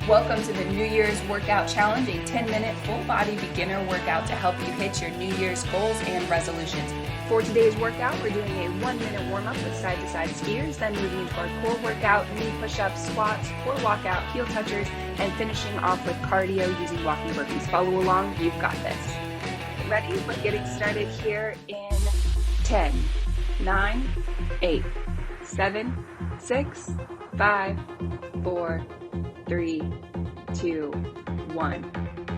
Welcome to the New Year's Workout Challenge, a 10-minute full-body beginner workout to help you hit your New Year's goals and resolutions. For today's workout, we're doing a 1-minute warm-up with side-to-side skiers, then moving into our core workout, knee push-ups, squats, core walkout, heel touchers, and finishing off with cardio using walking burpees. Follow along, you've got this. Ready? We're getting started here in 10, 9, 8, 7, 6, 5, 4, 3, 2, 1.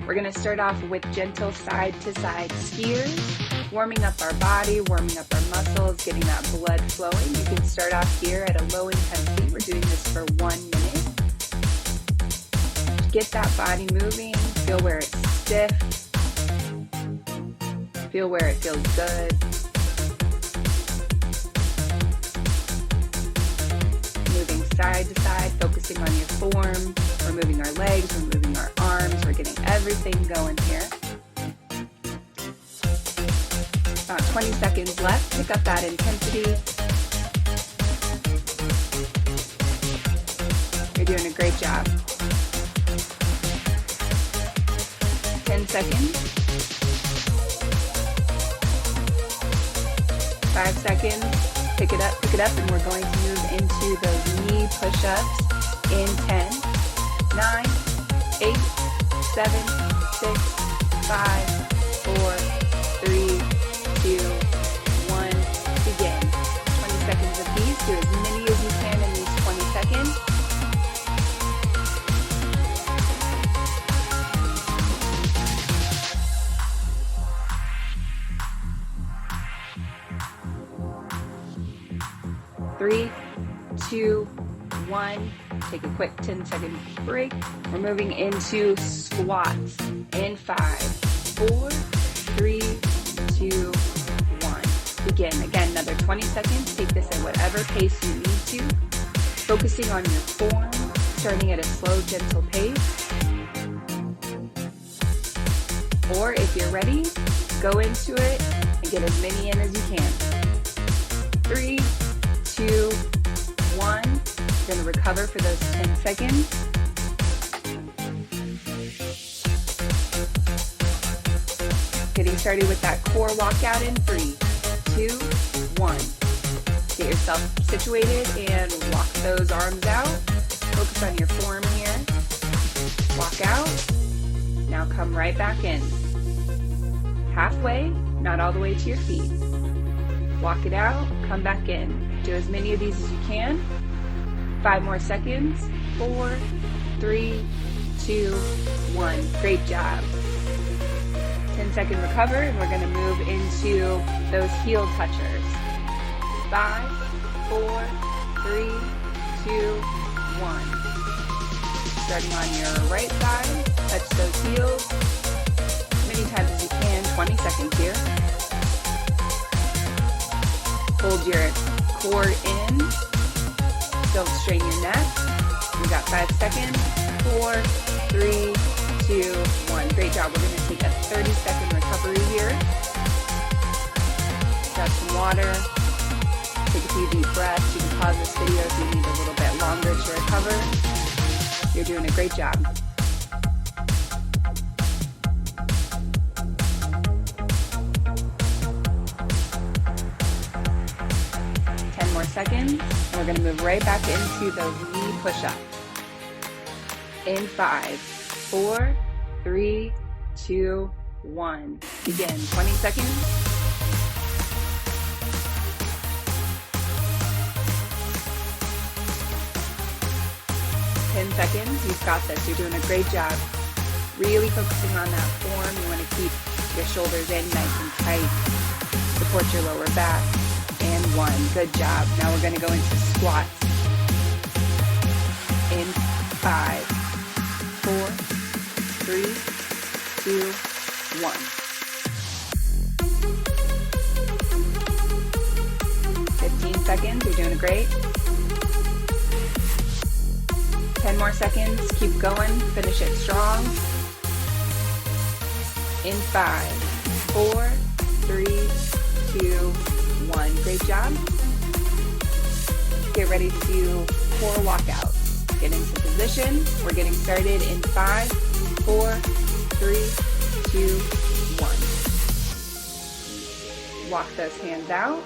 We're going to start off with gentle side-to-side skiers, warming up our body, warming up our muscles, getting that blood flowing. You can start off here at a low intensity. We're doing this for 1 minute. Get that body moving. Feel where it's stiff. Feel where it feels good. Moving side to side, focusing on your form. We're moving our legs, we're moving our arms, we're getting everything going here. About 20 seconds left. Pick up that intensity. You're doing a great job. 10 seconds. 5 seconds. Pick it up, and we're going to move into those knee push-ups in 10, 9, 8, 7, 6, 5, 4, 3, 2, 1, begin. 20 seconds apiece. Do as many as you can in these 20 seconds. Three, 2, 1. Take a quick 10-second break. We're moving into squats in 5, 4, 3, 2, 1. Begin. Again, another 20 seconds. Take this at whatever pace you need to. Focusing on your form, starting at a slow, gentle pace. Or if you're ready, go into it and get as many in as you can. 3, 2, 1. You're going to recover for those 10 seconds. Getting started with that core walkout in 3, 2, 1. Get yourself situated and walk those arms out. Focus on your form here. Walk out. Now come right back in. Halfway, not all the way to your feet. Walk it out, come back in. Do as many of these as you can. 5 more seconds. 4, 3, 2, 1. Great job. 10-second recover, and we're going to move into those heel touchers. 5, 4, 3, 2, 1. Starting on your right side, touch those heels. As many times as you can. 20 seconds here. Hold your core in. Don't strain your neck. We got 5 seconds. 4, 3, 2, 1. Great job. We're going to take a 30-second recovery here. Grab some water. Take a few deep breaths. You can pause this video if you need a little bit longer to recover. You're doing a great job. 10 more seconds, and we're going to move right back into those knee push-ups. In 5, 4, 3, 2, 1. Begin. 20 seconds. Seconds. You've got this. You're doing a great job. Really focusing on that form. You want to keep your shoulders in nice and tight. Support your lower back. And 1. Good job. Now we're going to go into squats. In 5, 4, 3, 2, 1. 15 seconds. You're doing great. 10 more seconds. Keep going. Finish it strong. In 5, 4, 3, 2, 1. Great job. Get ready to core walkout. Get into position. We're getting started in 5, 4, 3, 2, 1. Walk those hands out.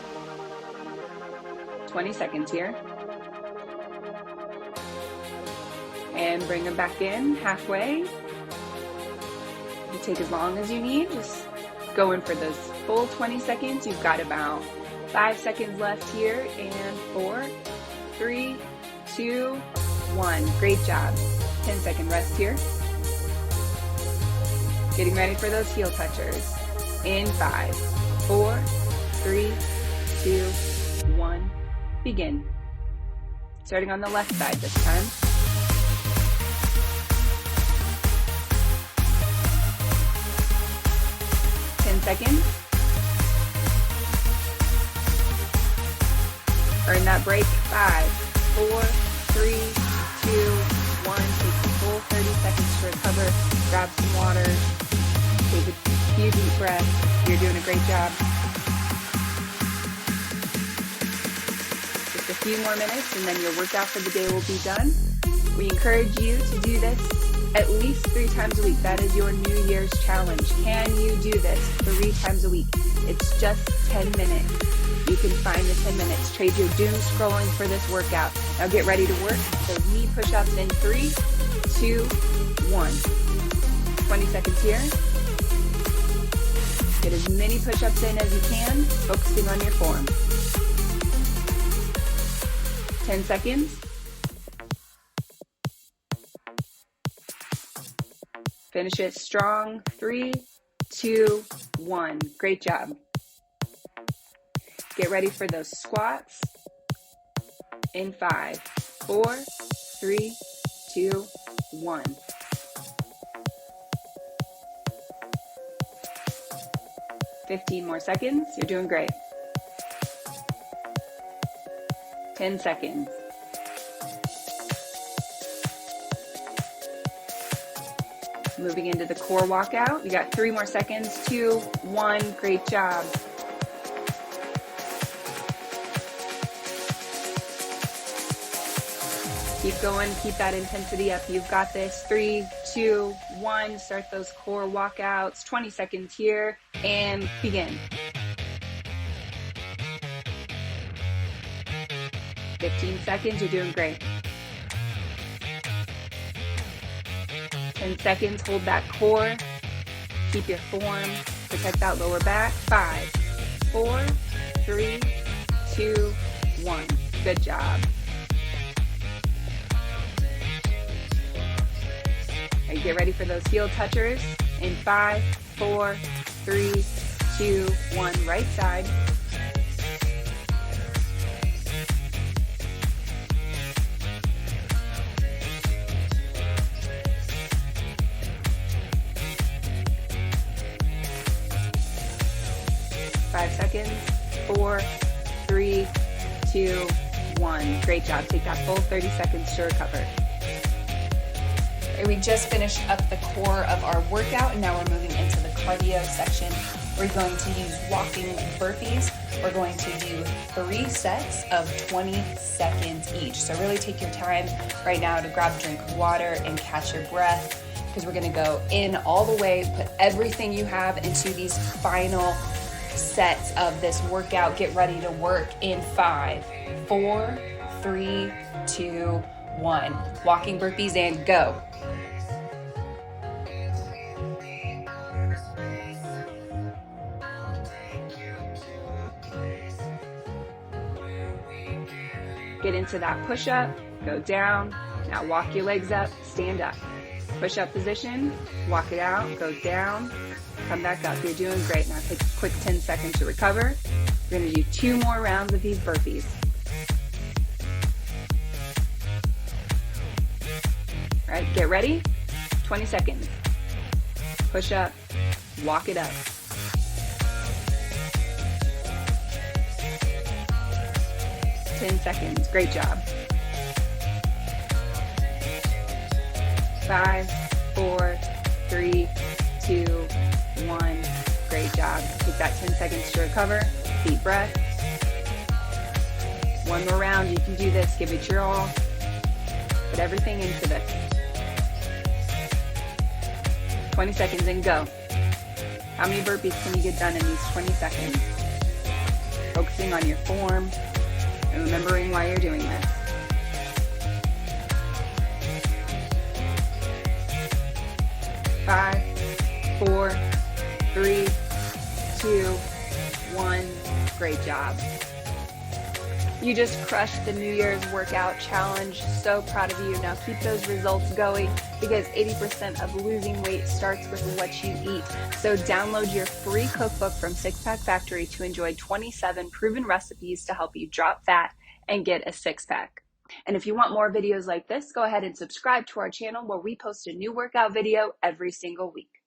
20 seconds here. And bring them back in halfway. You take as long as you need. Just go in for those full 20 seconds. You've got about 5 seconds left here. And 4, 3, 2, 1. Great job. 10-second rest here. Getting ready for those heel touchers. In 5, 4, 3, 2, 1. Begin. Starting on the left side this time. 10 seconds. Earn that break. 5, 4, 3, 2, 1. Take the full 30 seconds to recover. Grab some water. Take a few deep breaths. You're doing a great job. Just a few more minutes and then your workout for the day will be done. We encourage you to do this at least 3 times a week. That is your New Year's challenge. Can you do this 3 times a week? It's just 10 minutes. You can find the 10 minutes. Trade your doom scrolling for this workout. Now get ready to work. So knee push-ups in 3, 2, 1. 20 seconds here. Get as many push-ups in as you can, focusing on your form. 10 seconds. Finish it strong. 3, 2, 1. Great job. Get ready for those squats. In 5, 4, 3, 2, 1. "15 more seconds. You're doing great. 10 seconds. Moving into the core walkout. You got 3 more seconds. 2, 1. Great job. Keep going. Keep that intensity up. You've got this. 3, 2, 1. Start those core walkouts. 20 seconds here. And begin. 15 seconds. You're doing great. 10 seconds. Hold that core. Keep your form. Protect that lower back. 5, 4, 3, 2, 1. Good job. All right, get ready for those heel touchers. In 5, 4, 3, 2, 1. Right side. Seconds. 4, 3, 2, 1. Great job. Take that full 30 seconds to recover. We just finished up the core of our workout and now we're moving into the cardio section. We're going to use walking burpees. We're going to do 3 sets of 20 seconds each. So really take your time right now to grab a drink of water and catch your breath because we're going to go in all the way, put everything you have into these final sets of this workout. Get ready to work in 5, 4, 3, 2, 1. Walking burpees and go. Get into that push-up, go down. Now walk your legs up, stand up. Push-up position, walk it out, go down. Come back up. You're doing great. Now take a quick 10 seconds to recover. We're going to do 2 more rounds of these burpees. All right, get ready. 20 seconds. Push up, walk it up. 10 seconds. Great job. 5, 4, 3, 2, 1. Great job. Take that 10 seconds to recover. Deep breath. 1 more round. You can do this. Give it your all. Put everything into this. 20 seconds and go. How many burpees can you get done in these 20 seconds? Focusing on your form and remembering why you're doing this. 5, 4, 3, 2, 1. Great job. You just crushed the New Year's workout challenge. So proud of you. Now keep those results going, because 80% of losing weight starts with what you eat. So download your free cookbook from Sixpack Factory to enjoy 27 proven recipes to help you drop fat and get a six-pack. And if you want more videos like this, go ahead and subscribe to our channel, where we post a new workout video every single week.